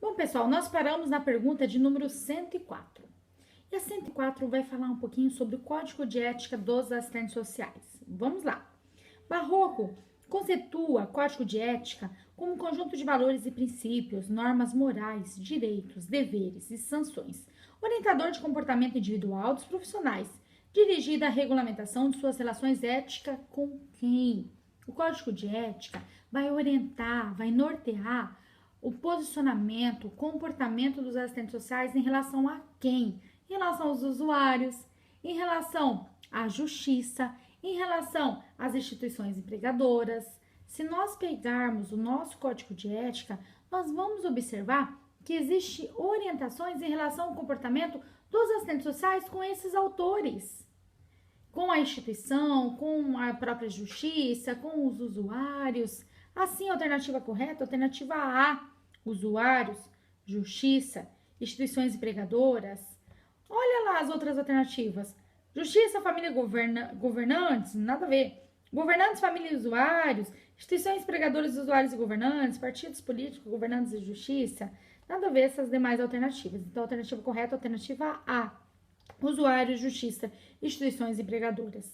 Bom, pessoal, nós paramos na pergunta de número 104. E a 104 vai falar um pouquinho sobre o Código de Ética dos Assistentes Sociais. Vamos lá. Barroco conceitua Código de Ética como um conjunto de valores e princípios, normas morais, direitos, deveres e sanções, orientador de comportamento individual dos profissionais, dirigida à regulamentação de suas relações éticas com quem? O Código de Ética vai orientar, vai nortear o posicionamento, o comportamento dos assistentes sociais em relação a quem? Em relação aos usuários, em relação à justiça, em relação às instituições empregadoras. Se nós pegarmos o nosso código de ética, nós vamos observar que existem orientações em relação ao comportamento dos assistentes sociais com esses autores, com a instituição, com a própria justiça, com os usuários. Assim, a alternativa correta, alternativa A, usuários, justiça, instituições empregadoras. Olha lá as outras alternativas. Justiça, família, governantes, nada a ver. Governantes, família e usuários, instituições empregadoras, usuários e governantes, partidos políticos, governantes e justiça, nada a ver essas demais alternativas. Então, a alternativa correta, alternativa A, usuários, justiça, instituições empregadoras.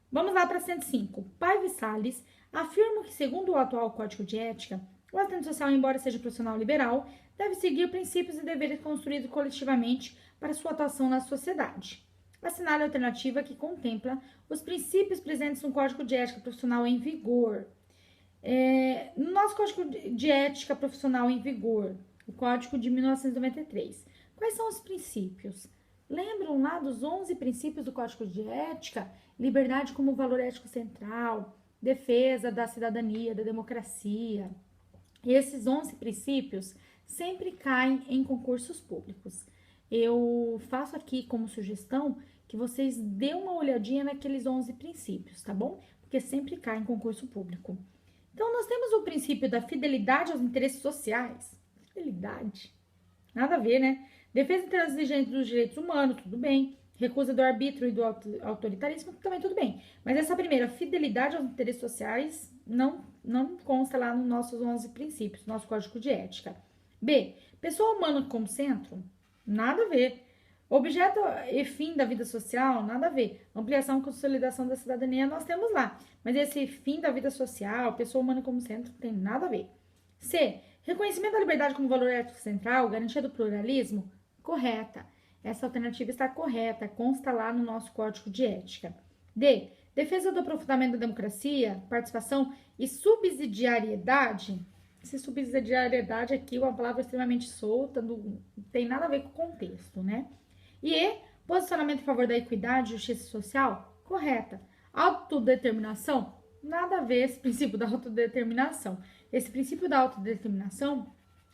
Vamos lá para 105. Paiva e Salles afirmam que, segundo o atual Código de Ética, o assistente social, embora seja profissional liberal, deve seguir princípios e deveres construídos coletivamente para sua atuação na sociedade. Assinale a alternativa que contempla os princípios presentes no Código de Ética Profissional em vigor. No nosso Código de Ética Profissional em vigor, o Código de 1993, quais são os princípios? Lembram lá dos 11 princípios do Código de Ética? Liberdade como valor ético central, defesa da cidadania, da democracia. E esses 11 princípios sempre caem em concursos públicos. Eu faço aqui como sugestão que vocês dêem uma olhadinha naqueles 11 princípios, tá bom? Porque sempre cai em concurso público. Então, nós temos o princípio da fidelidade aos interesses sociais. Fidelidade. Nada a ver, né? Defesa intransigente dos direitos humanos, tudo bem. Recusa do arbítrio e do autoritarismo, também tudo bem. Mas essa primeira, fidelidade aos interesses sociais, não consta lá nos nossos 11 princípios, nosso código de ética. B, pessoa humana como centro, nada a ver. Objeto e fim da vida social, nada a ver. Ampliação e consolidação da cidadania, nós temos lá. Mas esse fim da vida social, pessoa humana como centro, tem nada a ver. C, reconhecimento da liberdade como valor ético central, garantia do pluralismo, correta. Essa alternativa está correta, consta lá no nosso código de ética. D, defesa do aprofundamento da democracia, participação e subsidiariedade. Essa subsidiariedade aqui é uma palavra extremamente solta, não tem nada a ver com o contexto, né? E E, posicionamento em favor da equidade e justiça social, correta. Autodeterminação, nada a ver esse princípio da autodeterminação. Esse princípio da autodeterminação,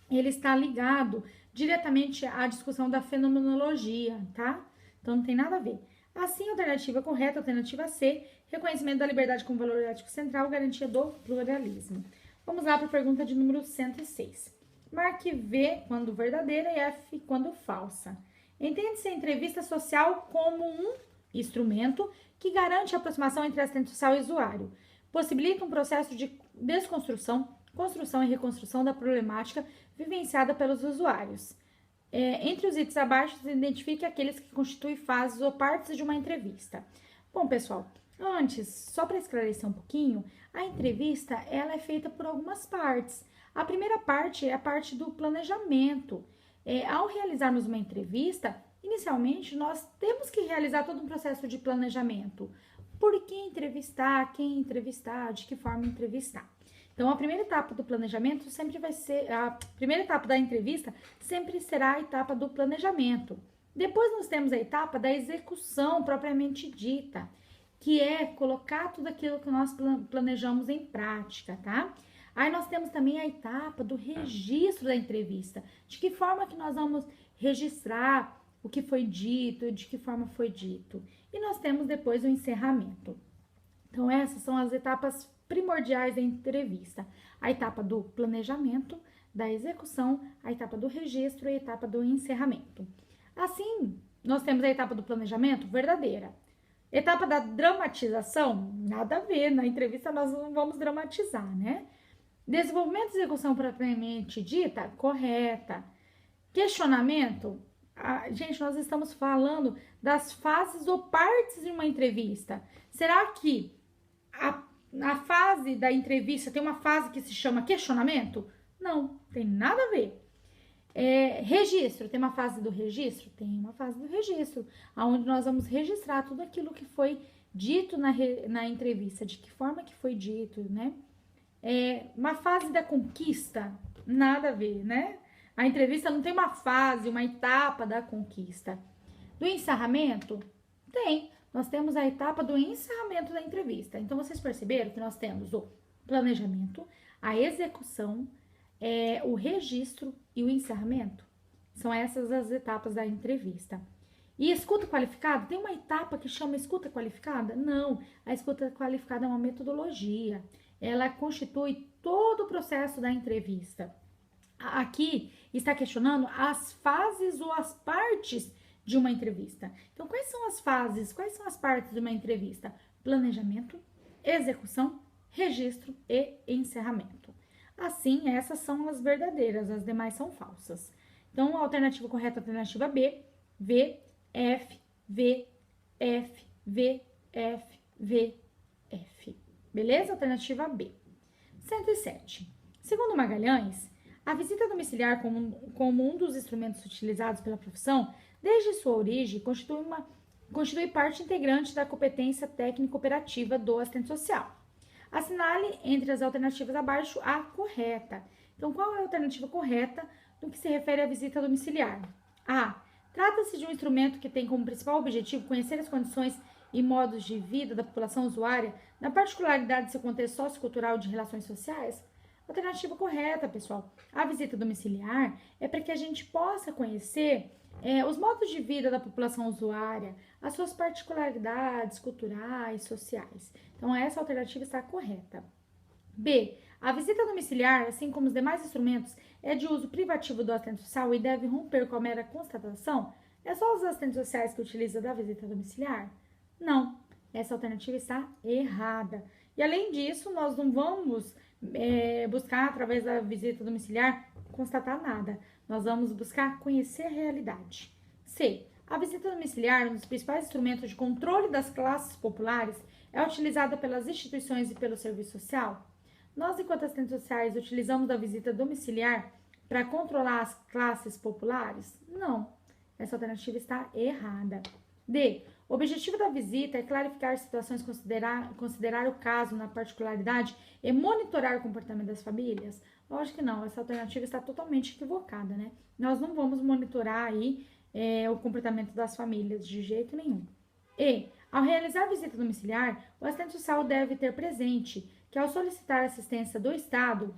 ele está ligado diretamente à discussão da fenomenologia, tá? Então, não tem nada a ver. Assim, alternativa correta, alternativa C, reconhecimento da liberdade como valor ético central, garantia do pluralismo. Vamos lá para a pergunta de número 106. Marque V quando verdadeira e F quando falsa. Entende-se a entrevista social como um instrumento que garante a aproximação entre assistente social e usuário, possibilita um processo de desconstrução, construção e reconstrução da problemática vivenciada pelos usuários. Entre os itens abaixo, se identifique aqueles que constituem fases ou partes de uma entrevista. Bom, pessoal, antes, só para esclarecer um pouquinho, a entrevista ela é feita por algumas partes. A primeira parte é a parte do planejamento. Ao realizarmos uma entrevista, inicialmente nós temos que realizar todo um processo de planejamento. Por quem entrevistar, de que forma entrevistar. Então, a primeira etapa do planejamento sempre vai ser, a primeira etapa da entrevista sempre será a etapa do planejamento. Depois nós temos a etapa da execução propriamente dita, que é colocar tudo aquilo que nós planejamos em prática, tá? Aí nós temos também a etapa do registro da entrevista. De que forma que nós vamos registrar o que foi dito, de que forma foi dito. E nós temos depois o encerramento. Então, essas são as etapas primordiais da entrevista. A etapa do planejamento, da execução, a etapa do registro e a etapa do encerramento. Assim, nós temos a etapa do planejamento verdadeira. Etapa da dramatização, nada a ver, na entrevista nós não vamos dramatizar, né? Desenvolvimento e execução propriamente dita, correta. Questionamento. Gente, nós estamos falando das fases ou partes de uma entrevista. Será que a fase da entrevista tem uma fase que se chama questionamento? Não, tem nada a ver. Registro, tem uma fase do registro? Tem uma fase do registro, onde nós vamos registrar tudo aquilo que foi dito na entrevista, de que forma que foi dito, né? Uma fase da conquista, nada a ver, né? A entrevista não tem uma fase, uma etapa da conquista. Do encerramento? Tem. Nós temos a etapa do encerramento da entrevista. Então, vocês perceberam que nós temos o planejamento, a execução, o registro e o encerramento? São essas as etapas da entrevista. E escuta qualificada? Tem uma etapa que chama escuta qualificada? Não. A escuta qualificada é uma metodologia. Ela constitui todo o processo da entrevista. Aqui está questionando as fases ou as partes de uma entrevista. Então, quais são as fases, quais são as partes de uma entrevista? Planejamento, execução, registro e encerramento. Assim, essas são as verdadeiras, as demais são falsas. Então, a alternativa correta é a alternativa B, V, F, V, F, V, F, V, F. Beleza? Alternativa B. 107. Segundo Magalhães, a visita domiciliar como um dos instrumentos utilizados pela profissão, desde sua origem, constitui parte integrante da competência técnico-operativa do assistente social. Assinale entre as alternativas abaixo a correta. Então, qual é a alternativa correta no que se refere à visita domiciliar? A. Trata-se de um instrumento que tem como principal objetivo conhecer as condições e modos de vida da população usuária, na particularidade de seu contexto sociocultural de relações sociais? Alternativa correta, pessoal. A visita domiciliar é para que a gente possa conhecer os modos de vida da população usuária, as suas particularidades culturais, sociais. Então, essa alternativa está correta. B. A visita domiciliar, assim como os demais instrumentos, é de uso privativo do assistente social e deve romper com a mera constatação? É só os assistentes sociais que utilizam da visita domiciliar? Não. Essa alternativa está errada. E, além disso, nós não vamos buscar, através da visita domiciliar, constatar nada. Nós vamos buscar conhecer a realidade. C. A visita domiciliar, um dos principais instrumentos de controle das classes populares, é utilizada pelas instituições e pelo serviço social? Nós, enquanto assistentes sociais, utilizamos a visita domiciliar para controlar as classes populares? Não. Essa alternativa está errada. D. O objetivo da visita é clarificar situações, considerar o caso na particularidade e monitorar o comportamento das famílias? Lógico que não, essa alternativa está totalmente equivocada, né? Nós não vamos monitorar aí o comportamento das famílias de jeito nenhum. E, ao realizar a visita domiciliar, o assistente social deve ter presente que, ao solicitar assistência do Estado,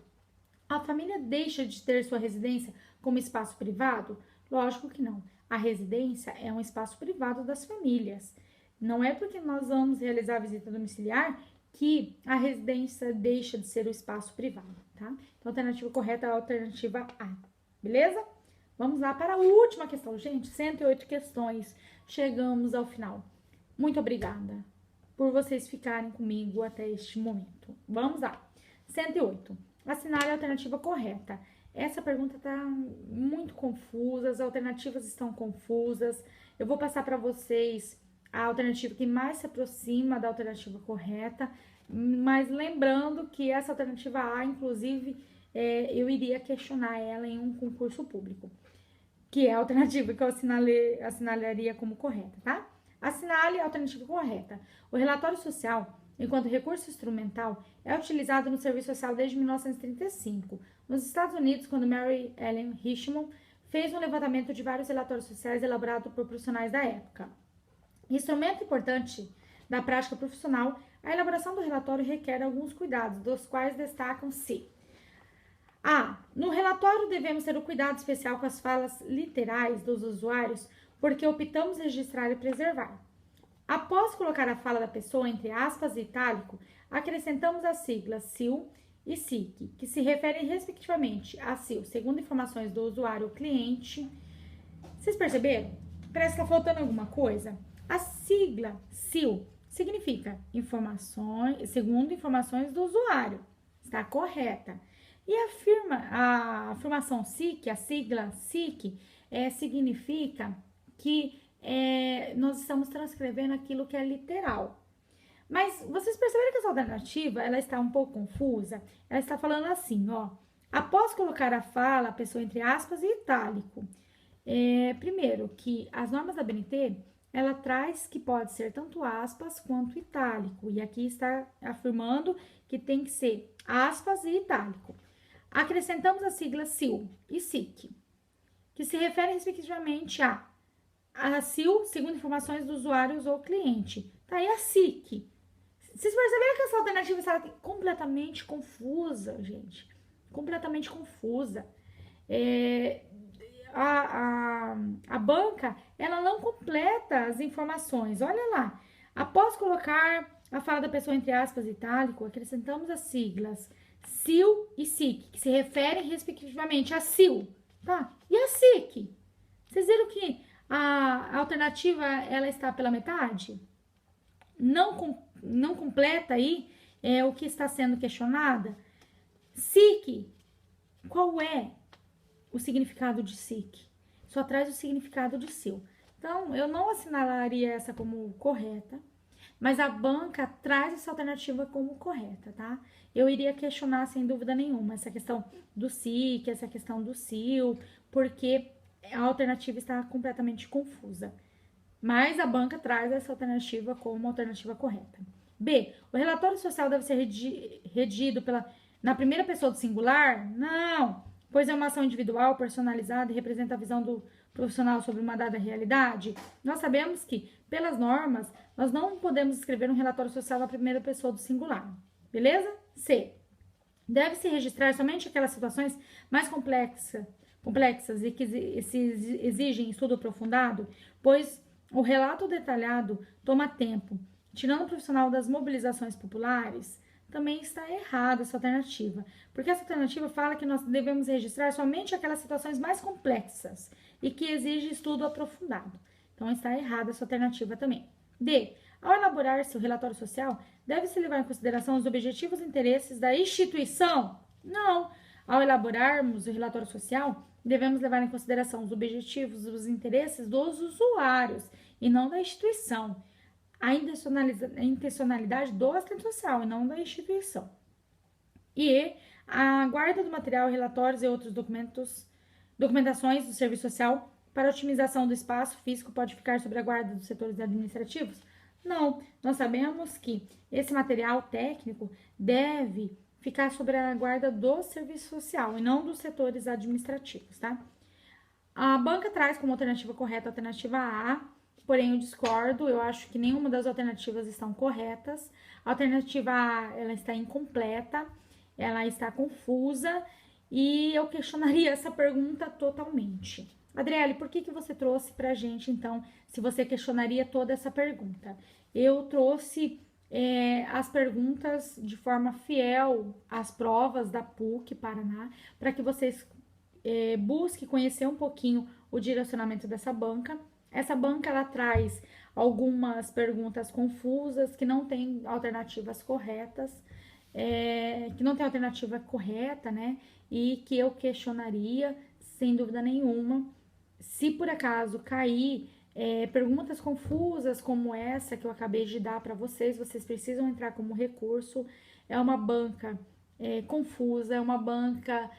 a família deixa de ter sua residência como espaço privado? Lógico que não. A residência é um espaço privado das famílias. Não é porque nós vamos realizar a visita domiciliar que a residência deixa de ser o espaço privado, tá? Então, a alternativa correta é a alternativa A. Beleza? Vamos lá para a última questão, gente. 108 questões. Chegamos ao final. Muito obrigada por vocês ficarem comigo até este momento. Vamos lá. 108. Assinale a alternativa correta. Essa pergunta está muito confusa, as alternativas estão confusas. Eu vou passar para vocês a alternativa que mais se aproxima da alternativa correta, mas lembrando que essa alternativa A, inclusive, eu iria questionar ela em um concurso público, que é a alternativa que eu assinalaria como correta, tá? Assinale a alternativa correta. O relatório social, enquanto recurso instrumental, é utilizado no serviço social desde 1935. Nos Estados Unidos, quando Mary Ellen Richmond fez um levantamento de vários relatórios sociais elaborados por profissionais da época. Instrumento importante da prática profissional, a elaboração do relatório requer alguns cuidados, dos quais destacam-se: A. No relatório devemos ter um cuidado especial com as falas literais dos usuários, porque optamos registrar e preservar. Após colocar a fala da pessoa entre aspas e itálico, acrescentamos as siglas SIL e SIC, que se referem respectivamente a SIL, segundo informações do usuário ou cliente. Vocês perceberam? Parece que está faltando alguma coisa. A sigla SIL significa segundo informações do usuário. Está correta. E a afirmação SIC, a sigla SIC, significa que nós estamos transcrevendo aquilo que é literal. Mas vocês perceberam que essa alternativa, ela está um pouco confusa? Ela está falando assim, ó. Após colocar a fala, a pessoa entre aspas e itálico. Primeiro, que as normas da BNT, ela traz que pode ser tanto aspas quanto itálico. E aqui está afirmando que tem que ser aspas e itálico. Acrescentamos as siglas SIL e SIC, que se referem respectivamente a SIL, segundo informações dos usuários ou cliente. Tá aí a SIC. Vocês perceberam que essa alternativa está completamente confusa, gente? Completamente confusa. A banca, ela não completa as informações. Olha lá. Após colocar a fala da pessoa entre aspas itálico, acrescentamos as siglas SIL e SIC, que se referem respectivamente a SIL, tá? E a SIC? Vocês viram que a alternativa, ela está pela metade? Não completa aí o que está sendo questionada? SIC, qual é o significado de SIC? Só traz o significado de SIL. Então, eu não assinalaria essa como correta, mas a banca traz essa alternativa como correta, tá? Eu iria questionar, sem dúvida nenhuma, essa questão do SIC, essa questão do SIL, porque a alternativa está completamente confusa. Mas a banca traz essa alternativa como alternativa correta. B. O relatório social deve ser redigido na primeira pessoa do singular? Não, pois é uma ação individual, personalizada e representa a visão do profissional sobre uma dada realidade. Nós sabemos que, pelas normas, nós não podemos escrever um relatório social na primeira pessoa do singular. Beleza? C. Deve-se registrar somente aquelas situações mais complexas e que exigem estudo aprofundado, pois o relato detalhado toma tempo. Tirando o profissional das mobilizações populares, também está errada essa alternativa, porque essa alternativa fala que nós devemos registrar somente aquelas situações mais complexas e que exigem estudo aprofundado. Então, está errada essa alternativa também. D. Ao elaborar-se o relatório social, deve-se levar em consideração os objetivos e interesses da instituição? Não. Ao elaborarmos o relatório social, devemos levar em consideração os objetivos e os interesses dos usuários e não da instituição. A intencionalidade do assistente social e não da instituição. E a guarda do material, relatórios e outros documentações do serviço social para otimização do espaço físico pode ficar sobre a guarda dos setores administrativos? Não, nós sabemos que esse material técnico deve ficar sobre a guarda do serviço social e não dos setores administrativos, tá? A banca traz como alternativa correta a alternativa A, porém eu discordo, eu acho que nenhuma das alternativas estão corretas. A alternativa A, ela está incompleta, ela está confusa e eu questionaria essa pergunta totalmente. Adriele, por que você trouxe pra gente, então, se você questionaria toda essa pergunta? Eu trouxe as perguntas de forma fiel às provas da PUC Paraná, para que vocês busquem conhecer um pouquinho o direcionamento dessa banca. Essa banca, ela traz algumas perguntas confusas, que não tem alternativas corretas, que não tem alternativa correta, né? E que eu questionaria, sem dúvida nenhuma. Se por acaso cair perguntas confusas como essa que eu acabei de dar para vocês, vocês precisam entrar como recurso. É uma banca confusa, é uma banca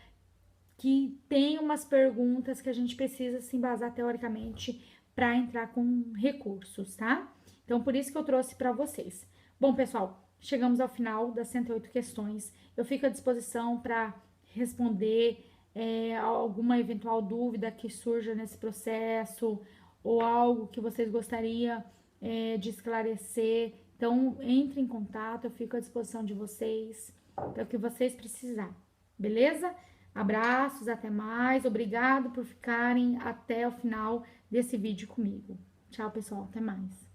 que tem umas perguntas que a gente precisa se embasar teoricamente para entrar com recursos, tá? Então, por isso que eu trouxe para vocês. Bom, pessoal, chegamos ao final das 108 questões. Eu fico à disposição para responder alguma eventual dúvida que surja nesse processo ou algo que vocês gostariam de esclarecer. Então, entre em contato, eu fico à disposição de vocês, para o que vocês precisarem, beleza? Abraços, até mais. Obrigado por ficarem até o final desse vídeo comigo. Tchau, pessoal. Até mais.